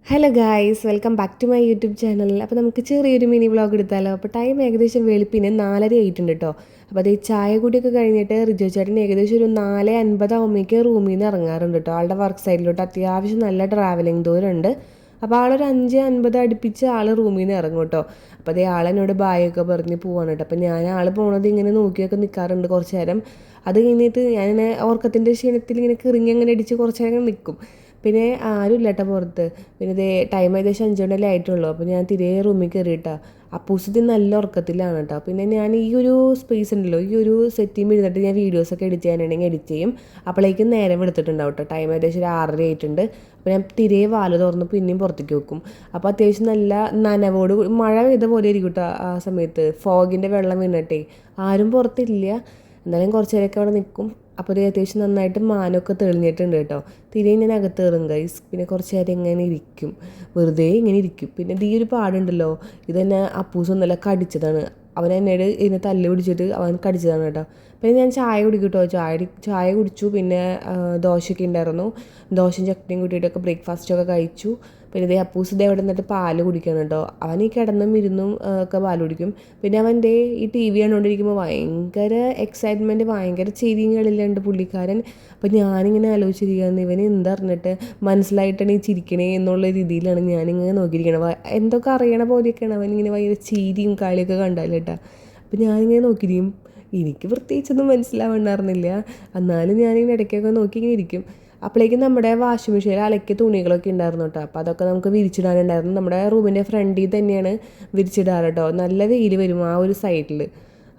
Hello guys, welcome back to my YouTube channel. അപ്പോൾ നമുക്ക് ചെറിയൊരു മിനി വ്ളോഗ് എടുത്താലോ. അപ്പോൾ ടൈം ഏകദേശം വെളുപ്പിന് 4:30 ആയിട്ടുണ്ട് കേട്ടോ. അപ്പോൾ അത് ചായ കൂടിയൊക്കെ കഴിഞ്ഞിട്ട് റിജോ ചേട്ടൻ ഏകദേശം ഒരു 4:50 ആകുമ്പോഴേക്ക് റൂമിൽ നിന്ന് ഇറങ്ങാറുണ്ട് കേട്ടോ. ആളുടെ വർക്ക് സൈഡിലോട്ട് അത്യാവശ്യം നല്ല ട്രാവലിംഗ് ദൂരമുണ്ട്. അപ്പോൾ ആളൊരു 5:50 അടുപ്പിച്ച് ആൾ റൂമിൽ നിന്ന് ഇറങ്ങും കേട്ടോ. അപ്പോൾ അതേ ആളെന്നോട് ബായൊക്കെ പറഞ്ഞ് പോവാണ് കേട്ടോ. അപ്പോൾ ഞാൻ ആൾ പോണത് ഇങ്ങനെ നോക്കിയൊക്കെ നിൽക്കാറുണ്ട് കുറച്ച് നേരം. അത് കഴിഞ്ഞിട്ട് ഞാനിങ്ങനെ ഓർക്കത്തിൻ്റെ ക്ഷീണത്തിൽ ഇങ്ങനെ കിറങ്ങി അങ്ങനെ അടിച്ച് കുറച്ച് നേരം നിൽക്കും. പിന്നെ ആരും ഇല്ല കേട്ടോ പുറത്ത്. പിന്നെ ഇതേ ടൈം ഏകദേശം 5:30 ആയിട്ടുള്ളൂ. അപ്പോൾ ഞാൻ തിരെ റൂമിൽ കയറിയിട്ടാ. അപ്പൂസത്തി നല്ല ഉറക്കത്തിലാണ് കേട്ടോ. പിന്നെ ഞാൻ ഈ ഒരു സ്പേസ് ഉണ്ടല്ലോ, ഈ ഒരു സെറ്റിൽ ഇരുന്നിട്ട് ഞാൻ വീഡിയോസൊക്കെ എഡിറ്റ് ചെയ്യാനുണ്ടെങ്കിൽ എഡിറ്റ് ചെയ്യും. അപ്പോഴേക്കും നേരം എടുത്തിട്ടുണ്ടാവും കേട്ടോ. ടൈം ഏകദേശം ഒരു 6:30 ആയിട്ടുണ്ട്. അപ്പോൾ ഞാൻ തിരെ വാല് തുറന്ന് പിന്നെയും പുറത്തേക്ക് വെക്കും. അപ്പോൾ അത്യാവശ്യം നല്ല നനവോട് മഴ പെയ്ത പോലെ ഇരിക്കും കേട്ടോ ആ സമയത്ത്. ഫോഗിൻ്റെ വെള്ളം വീണിട്ടേ ആരും പുറത്തില്ല. എന്നാലും കുറച്ച് നേരമൊക്കെ അവിടെ നിൽക്കും. അപ്പോൾ ഒരു അത്യാവശ്യം നന്നായിട്ട് മാനമൊക്കെ തെളിഞ്ഞിട്ടുണ്ട് കേട്ടോ. തിരെ ഞാൻ അകത്ത് കയറും ഗൈസ്. പിന്നെ കുറച്ച് നേരം ഇങ്ങനെ ഇരിക്കും, വെറുതെ ഇങ്ങനെ ഇരിക്കും. പിന്നെ ഈ ഒരു പാടുണ്ടല്ലോ, ഇതെന്നെ അപ്പൂസൊന്നല്ല കടിച്ചതാണ്. അവൻ എന്നോട് ഇതിനെ തല്ല് പിടിച്ചിട്ട് അവൻ കടിച്ചതാണ് കേട്ടോ. പിന്നെ ഞാൻ ചായ കുടിക്കും കേട്ടോ. ചായ കുടിച്ചു. പിന്നെ ദോശയൊക്കെ ഉണ്ടായിരുന്നു. ദോശയും ചട്നിയും കൂട്ടിയിട്ടൊക്കെ ബ്രേക്ക്ഫാസ്റ്റൊക്കെ കഴിച്ചു. പിന്നെ ഇതേ അപ്പൂസ് ഇതേ അവിടെ നിന്നിട്ട് പാല് കുടിക്കണം കേട്ടോ. അവൻ ഈ കിടന്നും ഇരുന്നും ഒക്കെ പാല് കുടിക്കും. പിന്നെ അവൻ്റെ ഈ ടി വി കണ്ടുകൊണ്ടിരിക്കുമ്പോൾ ഭയങ്കര എക്സൈറ്റ്മെൻറ്റ്, ഭയങ്കര ചിരിയും കളിലുണ്ട് പുള്ളിക്കാരൻ. അപ്പോൾ ഞാനിങ്ങനെ ആലോചിച്ചിരിക്കുകയാണ്, ഇവന് എന്തറിഞ്ഞിട്ട് മനസ്സിലായിട്ടാണ് ഈ ചിരിക്കണേ എന്നുള്ള രീതിയിലാണ് ഞാനിങ്ങനെ നോക്കിയിരിക്കണം. എന്തൊക്കെ അറിയണ പോലെയൊക്കെയാണ് അവനിങ്ങനെ ഭയങ്കര ചിരിയും കളിയൊക്കെ കണ്ടാൽ കേട്ടോ. അപ്പോൾ ഞാനിങ്ങനെ നോക്കിയിരിക്കും. എനിക്ക് പ്രത്യേകിച്ചൊന്നും മനസ്സിലാവണ്ടായിരുന്നില്ല. എന്നാലും ഞാനിങ്ങനെ ഇടയ്ക്കൊക്കെ നോക്കി ഇങ്ങനെ ഇരിക്കും. അപ്പോഴേക്കും നമ്മുടെ വാഷിംഗ് മെഷീനിൽ അലക്കിയ തുണികളൊക്കെ ഉണ്ടായിരുന്നു കേട്ടോ. അപ്പോൾ അതൊക്കെ നമുക്ക് വിരിച്ചിടാനുണ്ടായിരുന്നു. നമ്മുടെ റൂമിൻ്റെ ഫ്രണ്ടിൽ തന്നെയാണ് വിരിച്ചിടാറ് കേട്ടോ. നല്ല വെയിൽ വരും ആ ഒരു സൈഡിൽ.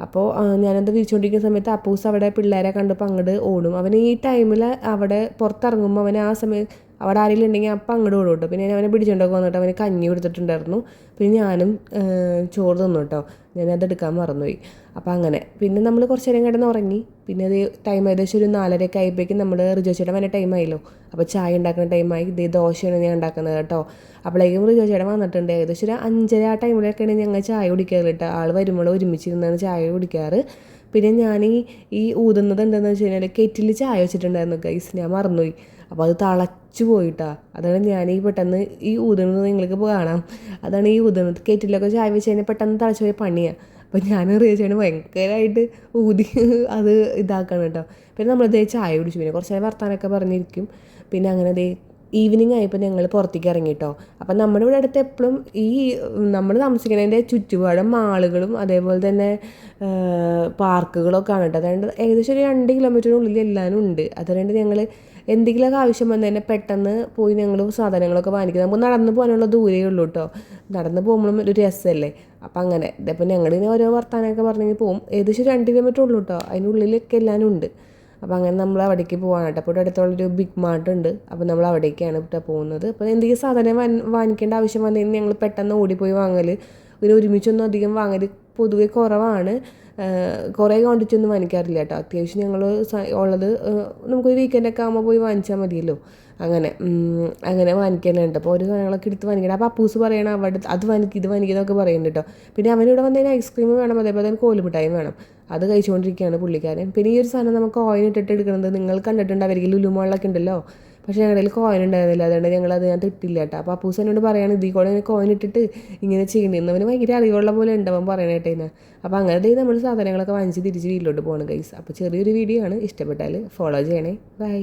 അപ്പോൾ ഞാനത് വിരിച്ചുകൊണ്ടിരിക്കുന്ന സമയത്ത് അപ്പൂസ് അവിടെ പിള്ളേരെ കണ്ടപ്പോൾ അങ്ങോട്ട് ഓടും. അവൻ ഈ ടൈമിൽ അവിടെ പുറത്തിറങ്ങുമ്പോൾ അവൻ ആ സമയത്ത് അവിടെ ആരെങ്കിലും ഉണ്ടെങ്കിൽ അപ്പം അങ്ങോട്ട് ഓടും കേട്ടോ. പിന്നെ ഞാൻ അവനെ പിടിച്ചുകൊണ്ടൊക്കെ വന്നിട്ട് അവന് കഞ്ഞി കൊടുത്തിട്ടുണ്ടായിരുന്നു. പിന്നെ ഞാനും ചോറ് തന്നു കേട്ടോ. ഞാനത് എടുക്കാൻ മറന്നുപോയി. അപ്പോൾ അങ്ങനെ പിന്നെ നമ്മൾ കുറച്ച് നേരം കിടന്ന് ഉറങ്ങി. പിന്നെ അത് ടൈം ഏകദേശം ഒരു 4:30 ആയപ്പോഴേക്കും നമ്മൾ റിജോ ചേട്ടൻ വന്ന ടൈമായല്ലോ. അപ്പോൾ ചായ ഉണ്ടാക്കുന്ന ടൈമായി. ഇതേ ദോശയാണ് ഞാൻ ഉണ്ടാക്കുന്നത് കേട്ടോ. അപ്പോഴേക്കും റിജോ ചേട്ടൻ വന്നിട്ടുണ്ട്. ഏകദേശം ഒരു 5:30 ആ ടൈമിലൊക്കെയാണ് ഞങ്ങൾ ചായ കുടിക്കാറ് കേട്ടോ. ആൾ വരുമ്പോൾ ഒരുമിച്ചിരുന്നാണ് ചായ കുടിക്കാറ്. പിന്നെ ഞാൻ ഈ ഊതുന്നത് എന്താണെന്ന് വെച്ച് കഴിഞ്ഞാൽ കെറ്റിൽ ചായ വെച്ചിട്ടുണ്ടായിരുന്നു ഗൈസ്, ഞാൻ മറന്നുപോയി. അപ്പോൾ അത് തിളച്ചു പോയിട്ടാ. അതാണ് ഞാൻ ഈ പെട്ടെന്ന് ഈ ഊതുന്നത് നിങ്ങൾക്ക് കാണാം. അതാണ് ഈ ഊതുന്നത്. കെറ്റിലൊക്കെ ചായ വെച്ച് കഴിഞ്ഞാൽ പെട്ടെന്ന് തിളച്ച് പോയ പണിയാണ്. അപ്പോൾ ഞാൻ റിയച്ചാണ് ഭയങ്കരമായിട്ട് ഊതി അത് ഇതാക്കണം കേട്ടോ. പിന്നെ നമ്മളിതേ ചായ കുടിച്ചു. പിന്നെ കുറച്ച് നേരം വർത്താനമൊക്കെ പറഞ്ഞിരിക്കും. പിന്നെ അങ്ങനെ ദേ ഈവനിങ് ആയപ്പോൾ ഞങ്ങൾ പുറത്തേക്ക് ഇറങ്ങി കേട്ടോ. അപ്പം നമ്മുടെ ഇവിടെ അടുത്ത് എപ്പോഴും ഈ നമ്മൾ താമസിക്കുന്നതിൻ്റെ ചുറ്റുപാടും മാളുകളും അതേപോലെ തന്നെ പാർക്കുകളൊക്കെ ആണ് കേട്ടോ. അതുകൊണ്ട് ഏകദേശം ഒരു 2 കിലോമീറ്ററിനുള്ളിൽ എല്ലാവരും ഉണ്ട്. അതുകൊണ്ട് ഞങ്ങൾ എന്തെങ്കിലുമൊക്കെ ആവശ്യം വന്നു തന്നെ പെട്ടെന്ന് പോയി ഞങ്ങൾ സാധനങ്ങളൊക്കെ വാങ്ങിക്കുന്നത്. നമുക്ക് നടന്ന് പോകാനുള്ള ദൂരേ ഉള്ളൂ കേട്ടോ. നടന്ന് പോകുമ്പോഴും ഒരു രസമല്ലേ. അപ്പം അങ്ങനെ ഇതിപ്പോൾ ഞങ്ങളിങ്ങനെ ഓരോ വർത്താനമൊക്കെ പറഞ്ഞെങ്കിൽ പോകും. ഏകദേശം 2 കിലോമീറ്റർ ഉള്ളൂ കേട്ടോ. അതിനുള്ളിലൊക്കെ എല്ലാവരും ഉണ്ട്. അപ്പോൾ അങ്ങനെ നമ്മൾ അവിടേക്ക് പോകാൻ കേട്ടോ. അപ്പോൾ ഇവിടെ അടുത്തുള്ളൊരു ബിഗ് മാർട്ട് ഉണ്ട്. അപ്പോൾ നമ്മൾ അവിടേക്കാണ് കേട്ടോ പോകുന്നത്. അപ്പോൾ എന്തെങ്കിലും സാധനം വാങ്ങിക്കേണ്ട ആവശ്യം വന്നു കഴിഞ്ഞാൽ ഞങ്ങൾ പെട്ടെന്ന് ഓടിപ്പോയി വാങ്ങൽ. ഒരു ഒരുമിച്ചൊന്നും അധികം വാങ്ങൽ പൊതുവെ കുറവാണ്. കുറേ ക്വാണ്ടിറ്റി ഒന്നും വാങ്ങിക്കാറില്ല കേട്ടോ. അത്യാവശ്യം ഞങ്ങൾ ഉള്ളത് നമുക്കൊരു വീക്കെൻഡൊക്കെ ആകുമ്പോൾ പോയി വാങ്ങിച്ചാൽ മതിയല്ലോ. അങ്ങനെ വാങ്ങിക്കാനുണ്ട്. അപ്പോൾ ഓരോ സാധനങ്ങളൊക്കെ എടുത്ത് വാങ്ങിക്കണം. അപ്പോൾ അപ്പൂസ് പറയണം അവിടെ അത് വാങ്ങിക്കും ഇത് വാങ്ങിക്കുന്നതൊക്കെ പറയുന്നുണ്ട് കേട്ടോ. പിന്നെ അവനിവിടെ വന്നതിന് ഐസ്ക്രീം വേണം, അതേപോലെ തന്നെ കോലുമിഠായും വേണം. അത് കഴിച്ചുകൊണ്ടിരിക്കുകയാണ് പുള്ളിക്കാരൻ. പിന്നെ ഈ ഒരു സാധനം നമുക്ക് കോയിൻ ഇട്ടിട്ട് എടുക്കുന്നത് നിങ്ങൾ കണ്ടിട്ടുണ്ടായിരിക്കും, ലുലു മാളിലൊക്കെ ഉണ്ടല്ലോ. പക്ഷേ ഞങ്ങളുടെ കയ്യിൽ കോയിൻ ഉണ്ടായിരുന്നില്ല. അതുകൊണ്ട് ഞങ്ങളത് ഞാൻ ഇട്ടില്ല കേട്ടോ. അപ്പോൾ അപ്പൂസ് എന്നോട് പറയുകയാണ് ഇതിൽ കൂടെ കോയിൻ ഇട്ടിട്ട് ഇങ്ങനെ ചെയ്യണമെന്ന്. അവന് ഭയങ്കര അറിവുള്ള പോലെ ഉണ്ടാവാൻ പറയണേട്ടേനെ. അപ്പോൾ അങ്ങനെ നമ്മൾ സാധനങ്ങളൊക്കെ വാങ്ങിച്ച് തിരിച്ച് വീട്ടിലോട്ട് പോകണം ഗൈസ്. അപ്പോൾ ചെറിയൊരു വീഡിയോ ആണ്. ഇഷ്ടപ്പെട്ടാൽ ഫോളോ ചെയ്യണേ. ബൈ.